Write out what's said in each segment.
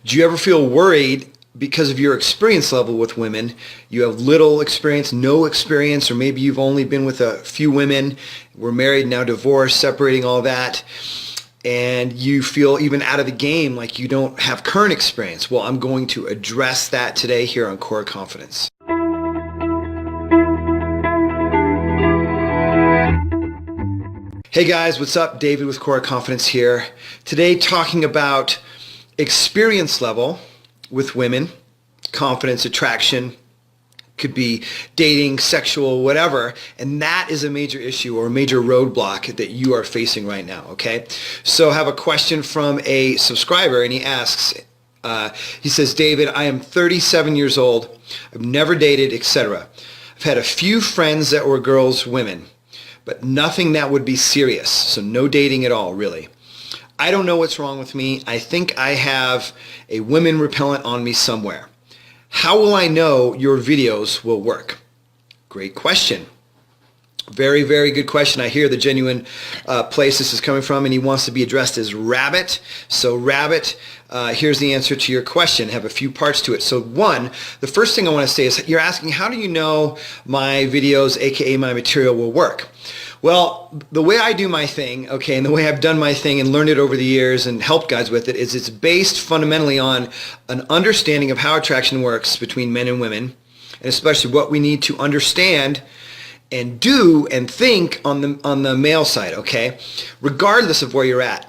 Do you ever feel worried because of your experience level with women? You have little experience, no experience, or maybe you've only been with a few women, we're married, now divorced, separating, all that, and you feel even out of the game like you don't have current experience. Well, I'm going to address that today here on Core Confidence. Hey guys, what's up? David with Core Confidence here. Today talking about experience level with women, confidence, attraction, could be dating, sexual, whatever, and that is a major issue or a major roadblock that you are facing right now, okay? So I have a question from a subscriber, and he asks, he says, David, I am 37 years old, I've never dated, etc. I've had a few friends that were girls, women, but nothing that would be serious, so no dating at all, really. I don't know what's wrong with me. I think I have a women repellent on me somewhere. How will I know your videos will work? Great question. Very, very good question. I hear the genuine place this is coming from, and he wants to be addressed as Rabbit. So Rabbit, here's the answer to your question. I have a few parts to it. So one, the first thing I want to say is you're asking, how do you know my videos, aka my material, will work? Well, the way I do my thing, okay, and the way I've done my thing and learned it over the years and helped guys with it is it's based fundamentally on an understanding of how attraction works between men and women, and especially what we need to understand and do and think on the male side, okay, regardless of where you're at.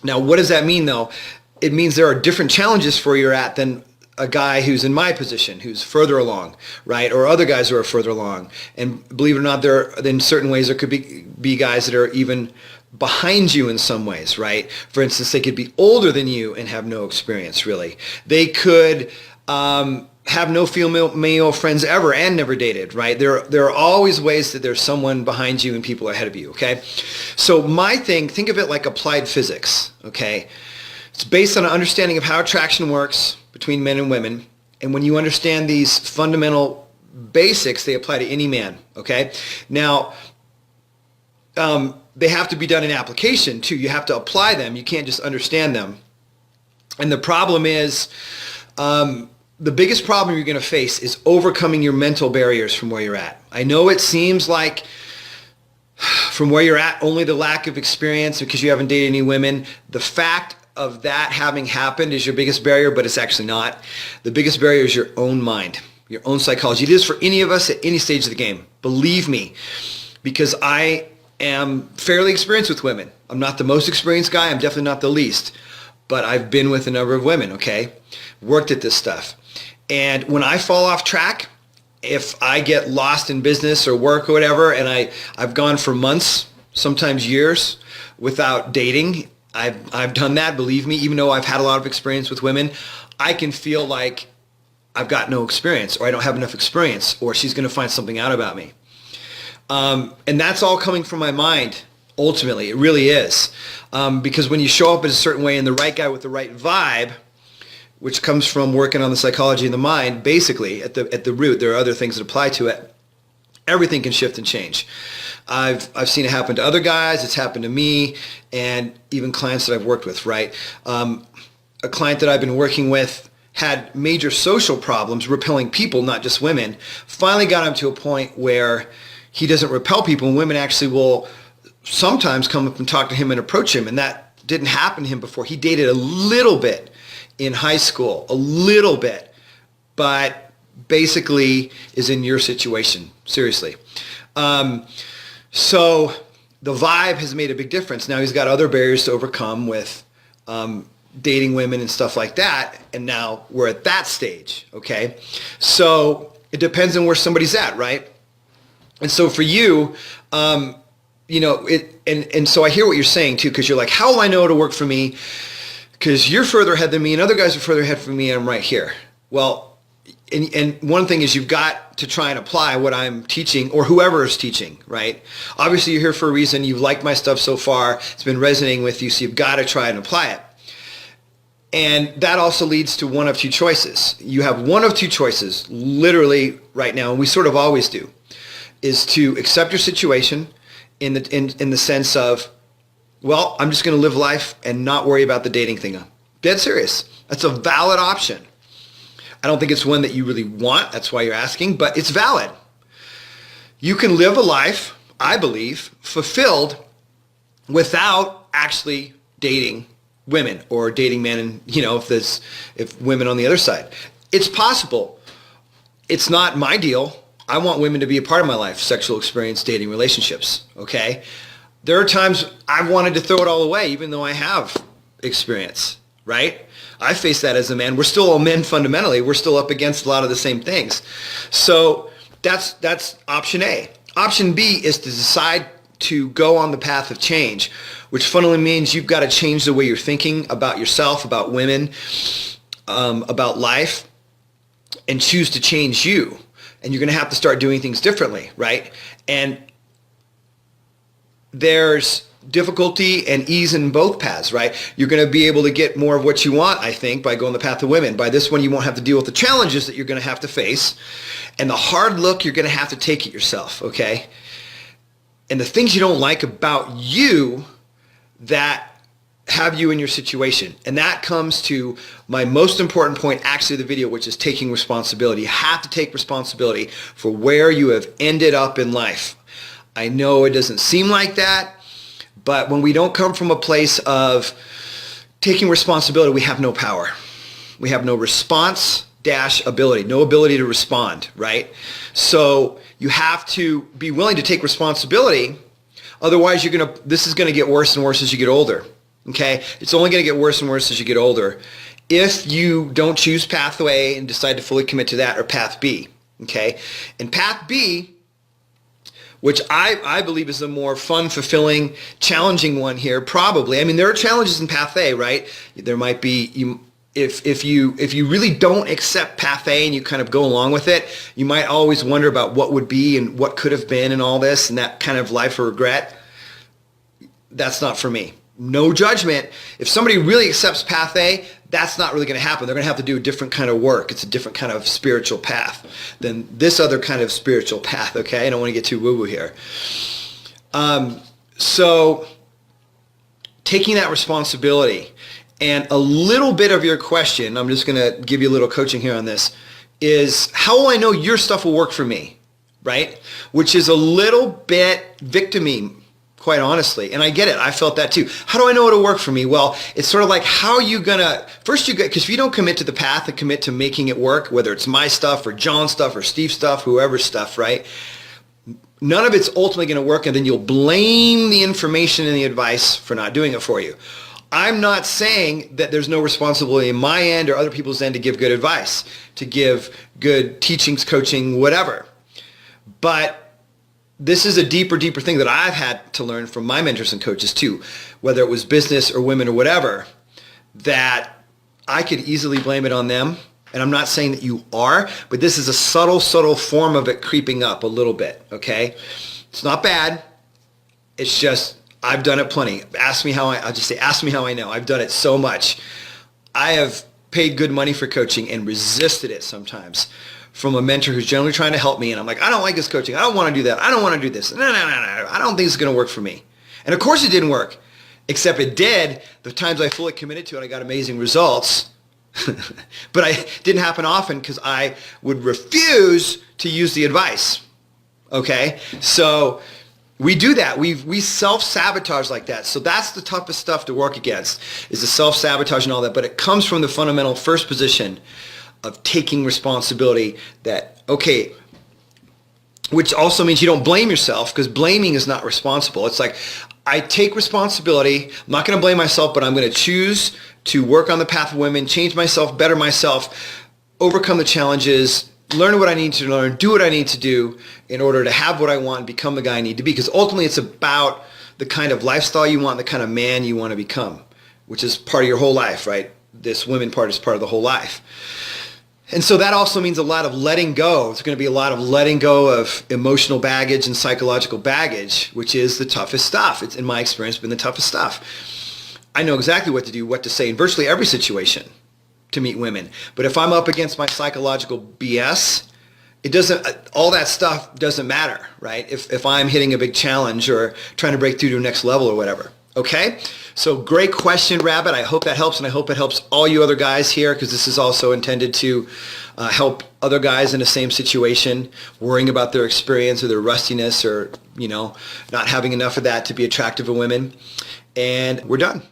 Now, what does that mean, though? It means there are different challenges for where you're at than a guy who's in my position, who's further along, right? Or other guys who are further along. And believe it or not, in certain ways, there could be guys that are even behind you in some ways, right? For instance, they could be older than you and have no experience, really. They could have no female friends ever and never dated, right? There are always ways that there's someone behind you and people ahead of you, okay? So my thing, think of it like applied physics, okay? It's based on an understanding of how attraction works between men and women, and when you understand these fundamental basics, they apply to any man, okay? Now, they have to be done in application too. You have to apply them. You can't just understand them. And the problem is, the biggest problem you're going to face is overcoming your mental barriers from where you're at. I know it seems like from where you're at, only the lack of experience because you haven't dated any women. The fact of that having happened is your biggest barrier, but it's actually not. The biggest barrier is your own mind, your own psychology. It is for any of us at any stage of the game. Believe me, because I am fairly experienced with women. I'm not the most experienced guy. I'm definitely not the least, but I've been with a number of women, okay? Worked at this stuff. And when I fall off track, if I get lost in business or work or whatever, and I've gone for months, sometimes years, without dating, I've done that, believe me, even though I've had a lot of experience with women, I can feel like I've got no experience, or I don't have enough experience, or she's going to find something out about me. And that's all coming from my mind, ultimately. It really is. Because when you show up in a certain way and the right guy with the right vibe, which comes from working on the psychology of the mind, basically, at the root, there are other things that apply to it, everything can shift and change. I've seen it happen to other guys, it's happened to me, and even clients that I've worked with, right? A client that I've been working with had major social problems, repelling people, not just women. Finally got him to a point where he doesn't repel people, and women actually will sometimes come up and talk to him and approach him, and that didn't happen to him before. He dated a little bit in high school, a little bit, but basically is in your situation, seriously. So the vibe has made a big difference. Now he's got other barriers to overcome with dating women and stuff like that, and now we're at that stage, okay? So it depends on where somebody's at, right? And so for you, you know, and so I hear what you're saying too, because you're like, how will I know it'll work for me? Because you're further ahead than me, and other guys are further ahead from me, and I'm right here. Well, and one thing is you've got to try and apply what I'm teaching, or whoever is teaching, right? Obviously you're here for a reason. You've liked my stuff so far. It's been resonating with you, so you've got to try and apply it. And that also leads to one of two choices. You have one of two choices, literally right now, and we sort of always do, is to accept your situation in the sense of, well, I'm just going to live life and not worry about the dating thing Dead serious. That's a valid option. I don't think it's one that you really want. That's why you're asking, but it's valid. You can live a life, I believe, fulfilled without actually dating women or dating men, and if women on the other side. It's possible. It's not my deal. I want women to be a part of my life, sexual experience, dating, relationships, okay? There are times I've wanted to throw it all away, even though I have experience, right? I face that as a man. We're still all men fundamentally. We're still up against a lot of the same things. So that's option A. Option B is to decide to go on the path of change, which fundamentally means you've got to change the way you're thinking about yourself, about women, about life, and choose to change you. And you're going to have to start doing things differently, right? And there's difficulty and ease in both paths, right? You're going to be able to get more of what you want, I think, by going the path of women. By this one, you won't have to deal with the challenges that you're going to have to face and the hard look you're going to have to take at yourself, okay? And the things you don't like about you that have you in your situation. And that comes to my most important point actually of the video, which is taking responsibility. You have to take responsibility for where you have ended up in life. I know it doesn't seem like that, but when we don't come from a place of taking responsibility, we have no power. We have no response-ability, no ability to respond, right? So you have to be willing to take responsibility. Otherwise, this is going to get worse and worse as you get older. Okay? It's only going to get worse and worse as you get older if you don't choose path A and decide to fully commit to that, or path B. Okay? And path B, which I believe is the more fun, fulfilling, challenging one here, probably. I mean, there are challenges in path A, right? There might be, if you really don't accept path A and you kind of go along with it, you might always wonder about what would be and what could have been and all this, and that kind of life of regret. That's not for me. No judgment. If somebody really accepts path A, that's not really going to happen. They're going to have to do a different kind of work. It's a different kind of spiritual path than this other kind of spiritual path, okay? I don't want to get too woo-woo here. So taking that responsibility, and a little bit of your question, I'm just going to give you a little coaching here on this, is how will I know your stuff will work for me, right? Which is a little bit victim-y, quite honestly. And I get it. I felt that too. How do I know it'll work for me? Well, it's sort of like, how are you going to, first because if you don't commit to the path and commit to making it work, whether it's my stuff or John's stuff or Steve's stuff, whoever's stuff, right? None of it's ultimately going to work, and then you'll blame the information and the advice for not doing it for you. I'm not saying that there's no responsibility in my end or other people's end to give good advice, to give good teachings, coaching, whatever. But this is a deeper thing that I've had to learn from my mentors and coaches too, whether it was business or women or whatever, that I could easily blame it on them. And I'm not saying that you are, but this is a subtle form of it creeping up a little bit, okay? It's not bad. It's just, I've done it plenty. I'll just say, ask me how I know. I've done it so much. I have paid good money for coaching and resisted it sometimes from a mentor who's generally trying to help me, and I'm like, I don't like this coaching. I don't want to do that. I don't want to do this. No. I don't think it's going to work for me. And of course it didn't work, except it did. The times I fully committed to it, I got amazing results. But it didn't happen often because I would refuse to use the advice. Okay? So we do that. We self-sabotage like that. So that's the toughest stuff to work against, is the self-sabotage and all that. But it comes from the fundamental first position of taking responsibility, that, okay, which also means you don't blame yourself, because blaming is not responsible. It's like, I take responsibility. I'm not going to blame myself, but I'm going to choose to work on the path of women, change myself, better myself, overcome the challenges, learn what I need to learn, do what I need to do in order to have what I want and become the guy I need to be. Because ultimately it's about the kind of lifestyle you want, the kind of man you want to become, which is part of your whole life, right? This women part is part of the whole life. And so that also means a lot of letting go. There's going to be a lot of letting go of emotional baggage and psychological baggage, which is the toughest stuff. It's, in my experience, been the toughest stuff. I know exactly what to do, what to say in virtually every situation to meet women. But if I'm up against my psychological BS, all that stuff doesn't matter, right? If I'm hitting a big challenge or trying to break through to the next level or whatever. Okay, so great question, Rabbit. I hope that helps, and I hope it helps all you other guys here, because this is also intended to help other guys in the same situation, worrying about their experience or their rustiness, or not having enough of that to be attractive to women. And we're done.